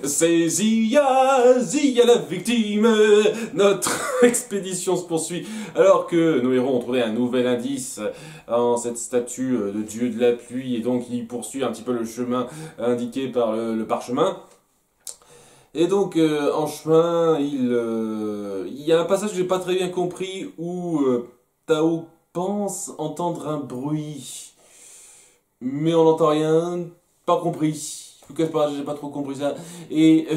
C'est Zia la victime. Notre expédition se poursuit alors que nos héros ont trouvé un nouvel indice en cette statue de dieu de la pluie et donc ils poursuivent un petit peu le chemin indiqué par le parchemin. Et donc en chemin, il y a un passage que j'ai pas très bien compris où Tao pense entendre un bruit, mais on n'entend rien, pas compris. Je vous cache pas, j'ai pas trop compris ça. Et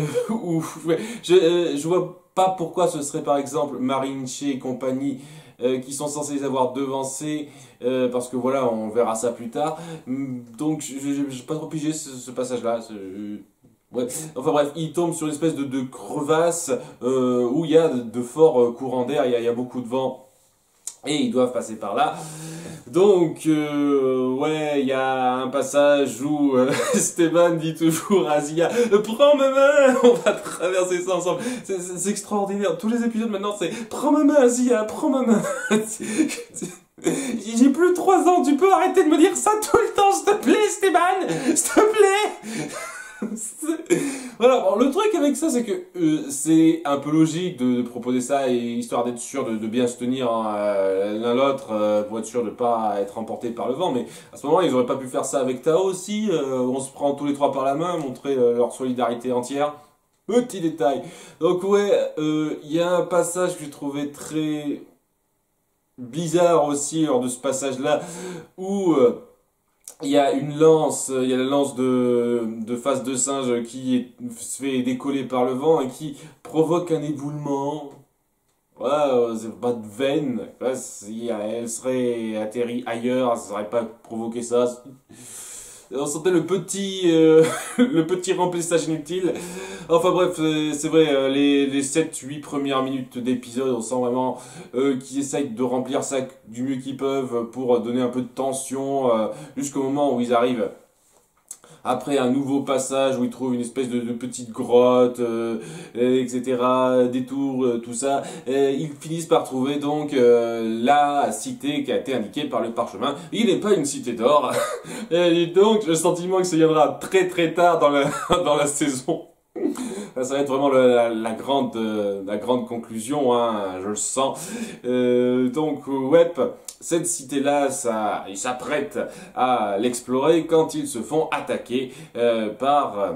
ouais, je vois pas pourquoi ce serait par exemple Marinche et compagnie qui sont censés les avoir devancés, parce que voilà, on verra ça plus tard. Donc j'ai pas trop pigé ce passage-là. Ouais. Enfin bref, il tombe sur une espèce de crevasse où il y a de forts courants d'air, il y a beaucoup de vent. Et ils doivent passer par là. Donc, ouais, il y a un passage où Esteban dit toujours à Zia, prends ma main, on va traverser ça ensemble. C'est extraordinaire. Tous les épisodes maintenant, c'est prends ma main, Zia, prends ma main. J'ai plus de 3 ans, tu peux arrêter de me dire ça tout le temps, s'il te plaît, Esteban, s'il te plaît. Voilà, bon, le truc avec ça, c'est que c'est un peu logique de proposer ça, et histoire d'être sûr de bien se tenir l'un l'autre, pour être sûr de pas être emporté par le vent. Mais à ce moment, ils auraient pas pu faire ça avec Tao aussi. On se prend tous les trois par la main, montrer leur solidarité entière. Petit détail. Donc ouais, il y a un passage que j'ai trouvé très bizarre aussi lors de ce passage-là, où il y a une lance, il y a la lance de face de singe se fait décoller par le vent et qui provoque un éboulement. Voilà, c'est pas de veine. Quoi, si elle serait atterrie ailleurs, ça aurait pas provoqué ça. On sentait le petit, le petit remplissage inutile. Enfin bref, c'est vrai, les 7-8 premières minutes d'épisode, on sent vraiment qu'ils essayent de remplir ça du mieux qu'ils peuvent pour donner un peu de tension jusqu'au moment où ils arrivent après un nouveau passage où ils trouvent une espèce de petite grotte, etc., détour, tout ça. Ils finissent par trouver donc la cité qui a été indiquée par le parchemin. Il n'est pas une cité d'or. Et donc, j'ai le sentiment que ça viendra très très tard dans dans la saison. Ça va être vraiment la grande conclusion, hein, je le sens. Donc, ouais, cette cité-là, ils s'apprêtent à l'explorer quand ils se font attaquer par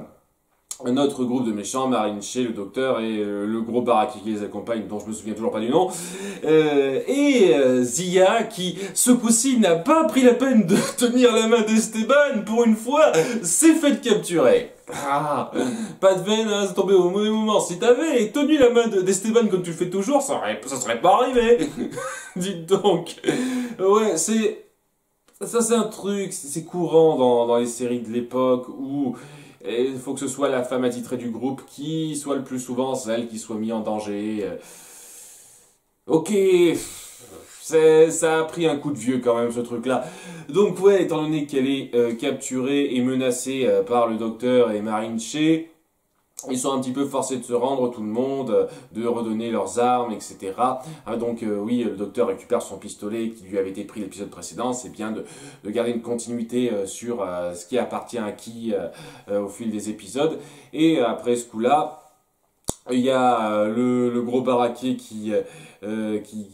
notre groupe de méchants, Marinche, le docteur et le gros baraquet qui les accompagne, dont je me souviens toujours pas du nom. Zia, qui, ce coup-ci, n'a pas pris la peine de tenir la main d'Esteban pour une fois, s'est fait capturer. Ah, pas de veine, hein, c'est tombé au mauvais moment. Si t'avais tenu la main d'Esteban comme tu le fais toujours, ça serait pas arrivé. Dites donc. Ouais, ça c'est un truc, c'est courant dans les séries de l'époque où il faut que ce soit la femme attitrée du groupe qui soit le plus souvent celle qui soit mise en danger. Ok, ça a pris un coup de vieux quand même ce truc-là. Donc ouais, étant donné qu'elle est capturée et menacée par le docteur et Marinche, ils sont un petit peu forcés de se rendre, tout le monde, de redonner leurs armes, etc. Donc oui, le docteur récupère son pistolet qui lui avait été pris l'épisode précédent. C'est bien de garder une continuité sur ce qui appartient à qui au fil des épisodes. Et après ce coup-là, il y a le gros baraquet qui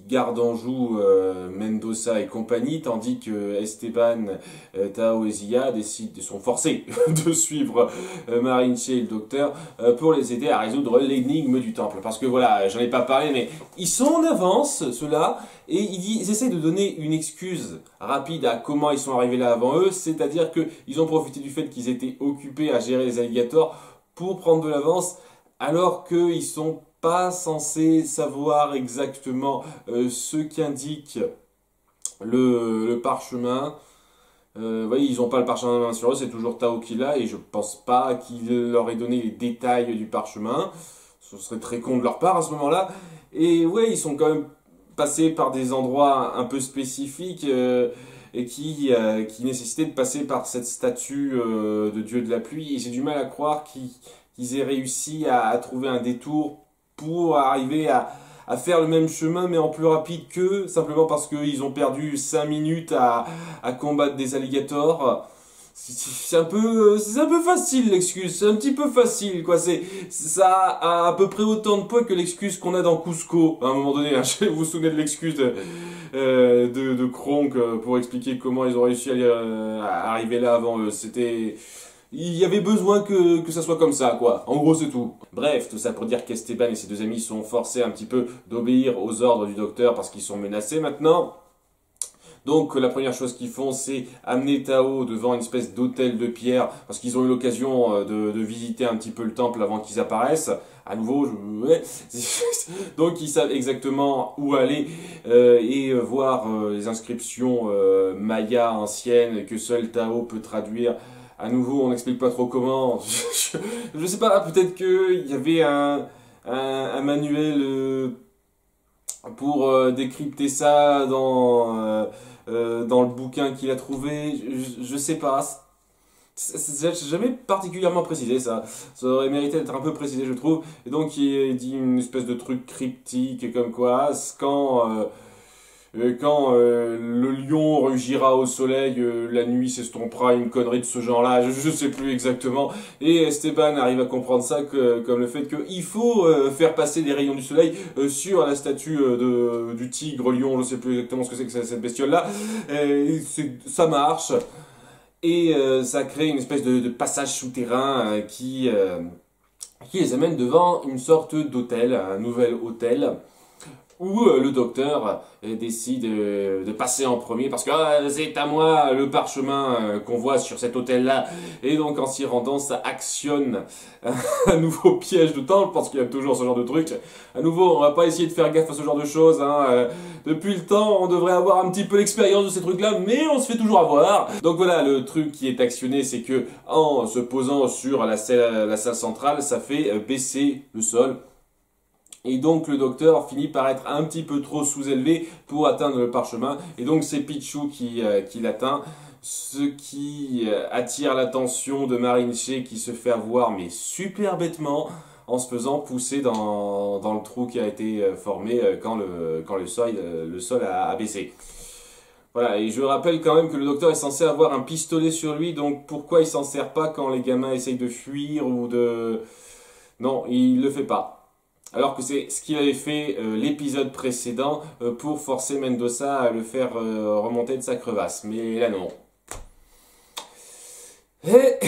garde en joue Mendoza et compagnie, tandis que Esteban, Tao et Zia sont forcés de suivre Marinche et le docteur pour les aider à résoudre l'énigme du temple. Parce que voilà, j'en ai pas parlé, mais ils sont en avance, ceux-là, et ils essaient de donner une excuse rapide à comment ils sont arrivés là avant eux, c'est-à-dire qu'ils ont profité du fait qu'ils étaient occupés à gérer les alligators pour prendre de l'avance, alors qu'ils sont pas censés savoir exactement ce qu'indique le parchemin. Voyez, ils n'ont pas le parchemin sur eux, c'est toujours Tao qui l'a, et je pense pas qu'il leur ait donné les détails du parchemin. Ce serait très con de leur part à ce moment-là. Et ouais, ils sont quand même passés par des endroits un peu spécifiques et qui nécessitaient de passer par cette statue de dieu de la pluie. Et j'ai du mal à croire qu'ils aient réussi à trouver un détour pour arriver à faire le même chemin mais en plus rapide qu'eux, simplement parce qu'ils ont perdu 5 minutes à combattre des alligators. c'est un peu facile l'excuse, c'est un petit peu facile quoi. Ça a à peu près autant de poids que l'excuse qu'on a dans Cusco. À un moment donné, hein, vous vous souvenez de l'excuse de Kronk pour expliquer comment ils ont réussi à arriver là avant eux. Il y avait besoin que ça soit comme ça, quoi. En gros, c'est tout. Bref, tout ça pour dire qu'Esteban et ses deux amis sont forcés un petit peu d'obéir aux ordres du docteur parce qu'ils sont menacés maintenant. Donc la première chose qu'ils font, c'est amener Tao devant une espèce d'autel de pierre, parce qu'ils ont eu l'occasion de visiter un petit peu le temple avant qu'ils apparaissent. À nouveau, ouais. Donc ils savent exactement où aller et voir les inscriptions mayas anciennes que seul Tao peut traduire. À nouveau, on n'explique pas trop comment. Je sais pas, peut-être qu'il y avait un manuel pour décrypter ça dans le bouquin qu'il a trouvé, je sais pas. C'est jamais particulièrement précisé ça. Ça aurait mérité d'être un peu précisé je trouve. Et donc il dit une espèce de truc cryptique comme quoi quand le lion rugira au soleil, la nuit s'estompera, une connerie de ce genre-là, je sais plus exactement. Et Esteban arrive à comprendre ça comme le fait qu'il faut faire passer les rayons du soleil sur la statue du tigre lion, je sais plus exactement ce que c'est que cette bestiole-là. Ça marche. Et ça crée une espèce de passage souterrain qui les amène devant une sorte d'hôtel, un nouvel hôtel où le docteur décide de passer en premier parce que c'est à moi le parchemin qu'on voit sur cet hôtel-là. Et donc en s'y rendant, ça actionne un nouveau piège de temple parce qu'il y a toujours ce genre de truc. À nouveau, on va pas essayer de faire gaffe à ce genre de choses. Hein. Depuis le temps, on devrait avoir un petit peu l'expérience de ces trucs-là, mais on se fait toujours avoir. Donc voilà, le truc qui est actionné, c'est que en se posant sur la salle centrale, ça fait baisser le sol. Et donc le docteur finit par être un petit peu trop sous-élevé pour atteindre le parchemin. Et donc c'est Pichou qui l'atteint. Ce qui attire l'attention de Marinche qui se fait avoir mais super bêtement en se faisant pousser dans le trou qui a été formé quand le sol a baissé. Voilà, et je rappelle quand même que le docteur est censé avoir un pistolet sur lui, donc pourquoi il s'en sert pas quand les gamins essayent de fuir ou de... Non, il le fait pas. Alors que c'est ce qu'il avait fait l'épisode précédent pour forcer Mendoza à le faire remonter de sa crevasse. Mais là non. Et...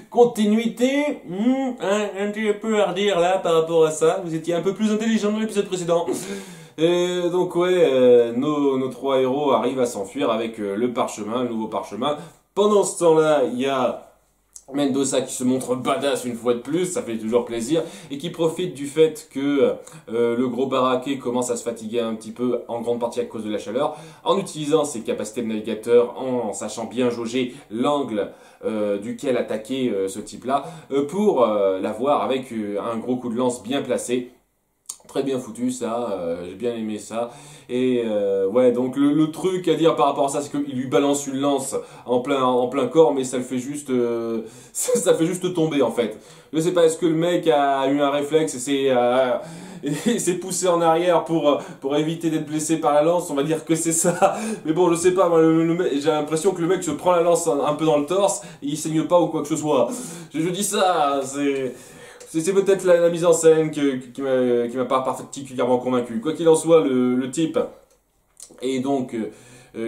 Continuité, un petit peu à redire là par rapport à ça. Vous étiez un peu plus intelligent dans l'épisode précédent. Et donc ouais, nos trois héros arrivent à s'enfuir avec le nouveau parchemin. Pendant ce temps-là, il y a Mendoza qui se montre badass une fois de plus, ça fait toujours plaisir, et qui profite du fait que le gros baraquet commence à se fatiguer un petit peu, en grande partie à cause de la chaleur, en utilisant ses capacités de navigateur, en sachant bien jauger l'angle duquel attaquer ce type-là, pour l'avoir avec un gros coup de lance bien placé. Très bien foutu ça, j'ai bien aimé ça. Et ouais, donc le truc à dire par rapport à ça, c'est qu'il lui balance une lance en plein corps, mais ça le fait juste, ça fait juste tomber en fait. Je sais pas, est-ce que le mec a eu un réflexe et s'est poussé en arrière pour éviter d'être blessé par la lance, on va dire que c'est ça. Mais bon, je sais pas, j'ai l'impression que le mec se prend la lance un peu dans le torse, et il saigne pas ou quoi que ce soit. Je dis ça, c'est peut-être la mise en scène qui m'a pas particulièrement convaincu. Quoi qu'il en soit, le type est donc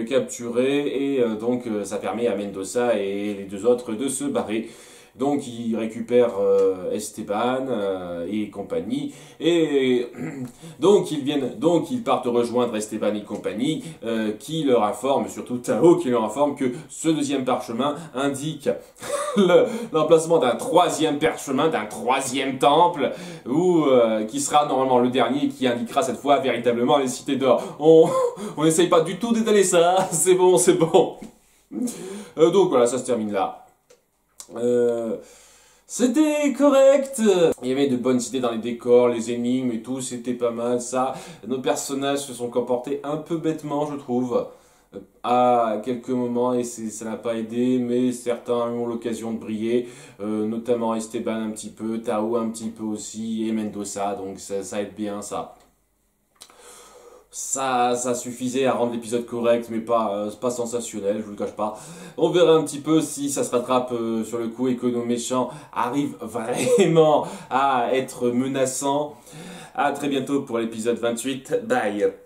capturé et donc ça permet à Mendoza et les deux autres de se barrer. Donc ils récupèrent Esteban et compagnie et donc ils partent rejoindre Esteban et compagnie qui leur informe, surtout Tao qui leur informe que ce deuxième parchemin indique l'emplacement d'un troisième parchemin, d'un troisième temple qui sera normalement le dernier qui indiquera cette fois véritablement les cités d'or. On n'essaye pas du tout d'étaler ça, c'est bon, c'est bon. Donc voilà, ça se termine là. C'était correct. Il y avait de bonnes idées dans les décors, les énigmes et tout, c'était pas mal ça. Nos personnages se sont comportés un peu bêtement, je trouve, à quelques moments et ça n'a pas aidé, mais certains ont l'occasion de briller, notamment Esteban un petit peu, Tao un petit peu aussi et Mendoza, donc ça aide bien ça. ça suffisait à rendre l'épisode correct, mais pas sensationnel, je vous le cache pas. On verra un petit peu si ça se rattrape sur le coup et que nos méchants arrivent vraiment à être menaçants. À très bientôt pour l'épisode 28. Bye!